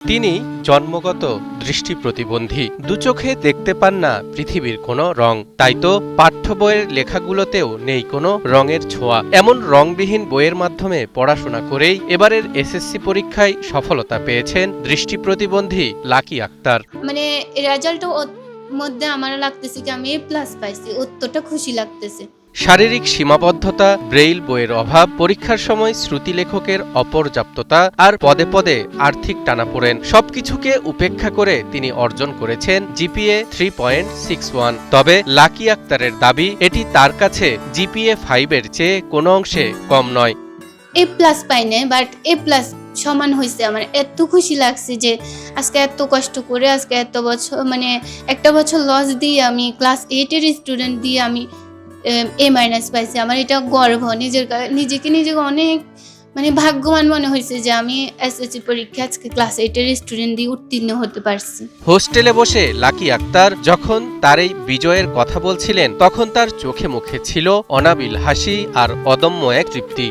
তিনি জন্মগত দৃষ্টি প্রতিবন্ধী, দুচোখে দেখতে পান না পৃথিবীর কোনো রং। তাই তো পাঠ্য বইয়ের লেখাগুলোতেও নেই কোনো রঙের ছোঁয়া। এমন রংবিহীন বইয়ের মাধ্যমে পড়াশোনা করেই এবারের এসএসসি পরীক্ষায় সফলতা পেয়েছেন দৃষ্টি প্রতিবন্ধী লাকি আক্তার। মানে রেজাল্টও মধ্যে আমার লাগতেছে কি আমি A+ পাইছি, অতটা খুশি লাগতেছে। শারীরিক সীমাবদ্ধতা, ব্রেইল বইয়ের অভাব, পরীক্ষার সময় শ্রুতি লেখকের অপর্যাপ্ততা আর পদে পদে আর্থিক টানাপোড়েন সবকিছুকে উপেক্ষা করে তিনি অর্জন করেছেন জিপিএ 3.61। তবে লাকি আক্তারের দাবি এটি তার কাছে জিপিএ 5-এর চেয়ে কোনো অংশে কম নয়। A+ পাই নাই, বাট A+ সমান হয়েছে। আমার এত খুশি লাগছে যে আজকে এত কষ্ট করে আজকে এত বছর মানে একটা বছর লস দিয়ে আমি ক্লাস 8-এর স্টুডেন্ট দিয়ে আমি A- পাইছি। আমার এটা গর্ব, নিজেকে অনেক মানে ভাগ্যবান মনে হয়েছে যে আমি এসএসসি পরীক্ষা আজকে ক্লাস 8-এর স্টুডেন্ট দিয়ে উত্তীর্ণ হতে পারছি। হোস্টেলে বসে লাকি আক্তার যখন তার এই বিজয়ের কথা বলছিলেন তখন তার চোখে মুখে ছিল অনাবিল হাসি আর অদম্য এক তৃপ্তি।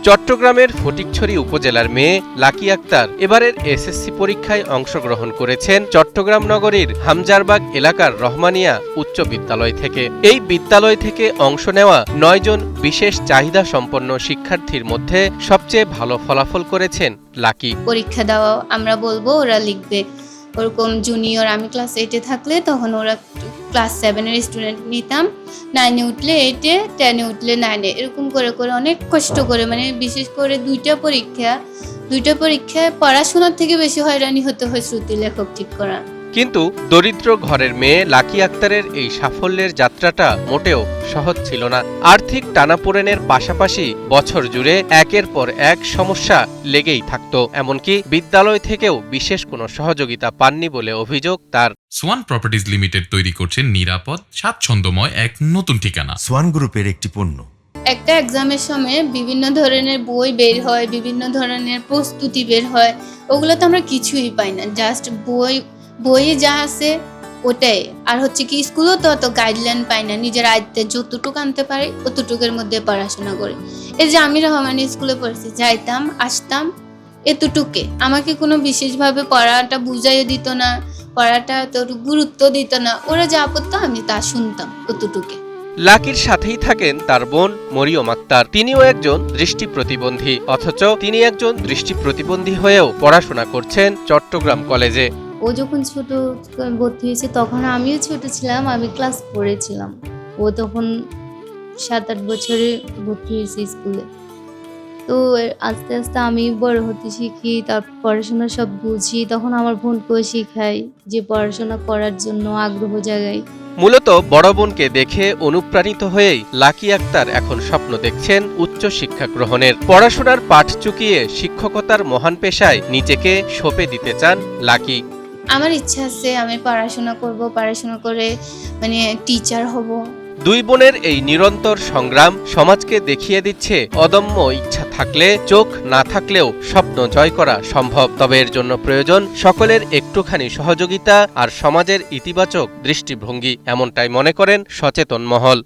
চট্টগ্রামের ফটিকছড়ি উপজেলার মেয়ে লাকি আক্তার এবারের এসএসসি পরীক্ষায় অংশগ্রহণ করেছেন চট্টগ্রাম নগরীর হামজারবাগ এলাকার রহমানিয়া উচ্চ বিদ্যালয় থেকে। এই বিদ্যালয় থেকে অংশ নেওয়া 9 জন বিশেষ চাহিদা সম্পন্ন শিক্ষার্থীর মধ্যে সবচেয়ে ভালো ফলাফল করেছেন লাকি। পরীক্ষা দেওয়া আমরা বলবো, ওরা লিখবে। ওরকম জুনিয়র আমি ক্লাস 8-এ থাকলে তখন ওরা ক্লাস 7-এর স্টুডেন্ট নিতাম, 9-এ উঠলে 8-এ, 10-এ উঠলে 9-এ, এরকম করে করে অনেক কষ্ট করে মানে বিশেষ করে দুইটা পরীক্ষায় পড়াশোনার থেকে বেশি হয়রানি হতে হয় শ্রুতি লেখক ঠিক করা। কিন্তু দরিদ্র ঘরের মেয়ে লাকি আক্তারের এই সাফল্যের যাত্রাটা মোটেও সহজ ছিল না। আর্থিক টানাপোড়েনের পাশাপাশি বছর জুড়ে একের পর এক সমস্যা লেগেই থাকত। এমনকি বিদ্যালয় থেকেও বিশেষ কোনো সহযোগিতা পাননি বলে অভিযোগ তার। সোয়ান প্রপার্টিজ লিমিটেড তৈরি করছে নিরাপদ, স্বাচ্ছন্দ্যময় এক নতুন ঠিকানা। সোয়ান গ্রুপের একটি পণ্য। একটা এক্সামের সময় বিভিন্ন ধরনের বই বের হয়, বিভিন্ন ধরনের প্রস্তুতি বের হয়, ওগুলো তো আমরা কিছুই পাই না। জাস্ট বইয়ে যা আছে ওটাই। আর হচ্ছে কি স্কুলেও তো অত গাইডলাইন পাই না, নিজের আয়ত্তে যতটুকু আনতে পারি অতটুকুর মধ্যে পড়াশোনা করি। এই যে আমি রহমানি স্কুলে পড়ছি, যাইতাম আসতাম এতটুকে, আমাকে কোনো বিশেষভাবে পড়াটা বুঝাইও দিত না, পড়াটা তোর গুরুত্ব দিত না। ওরা যা পড়তো আমি তা শুনতাম অতটুকে। লাকির সাথেই থাকেন তার বোন মরিয়ম আক্তার। তিনিও একজন দৃষ্টি প্রতিবন্ধী, অথচ তিনি একজন দৃষ্টি প্রতিবন্ধী হয়েও পড়াশোনা করছেন চট্টগ্রাম কলেজে। ও যখন ছোট ভর্তি হয়েছে তখন আমিও ছোট ছিলাম, আমি ক্লাস 4-এ ছিলাম। ও তখন 7-8 বছরে ভর্তি হয়েছে স্কুলে। তো আস্তে আস্তে আমি বড় হতে শিখি, তারপর পড়াশোনা সব বুঝি, তখন আমার বোনকেও শিখাই যে পড়াশোনা করার জন্য আগ্রহ জাগাই। মূলত বড় বোনকে দেখে অনুপ্রাণিত হয়েই লাকি আক্তার এখন স্বপ্ন দেখছেন উচ্চ শিক্ষা গ্রহণের। পড়াশোনার পাঠ চুকিয়ে শিক্ষকতার মহান পেশায় নিজেকে সঁপে দিতে চান লাকি। আমার ইচ্ছা আছে আমি পড়াশোনা করব, পড়াশোনা করে মানে টিচার হব। দুই বোনের এই নিরন্তর সংগ্রাম সমাজকে দেখিয়ে দিচ্ছে অদম্য ইচ্ছা থাকলে, চোখ না থাকলেও স্বপ্ন জয় করা সম্ভব। তবে এর জন্য প্রয়োজন সকলের একটুখানি সহযোগিতা আর সমাজের ইতিবাচক দৃষ্টিভঙ্গি, এমনটাই মনে করেন সচেতন মহল।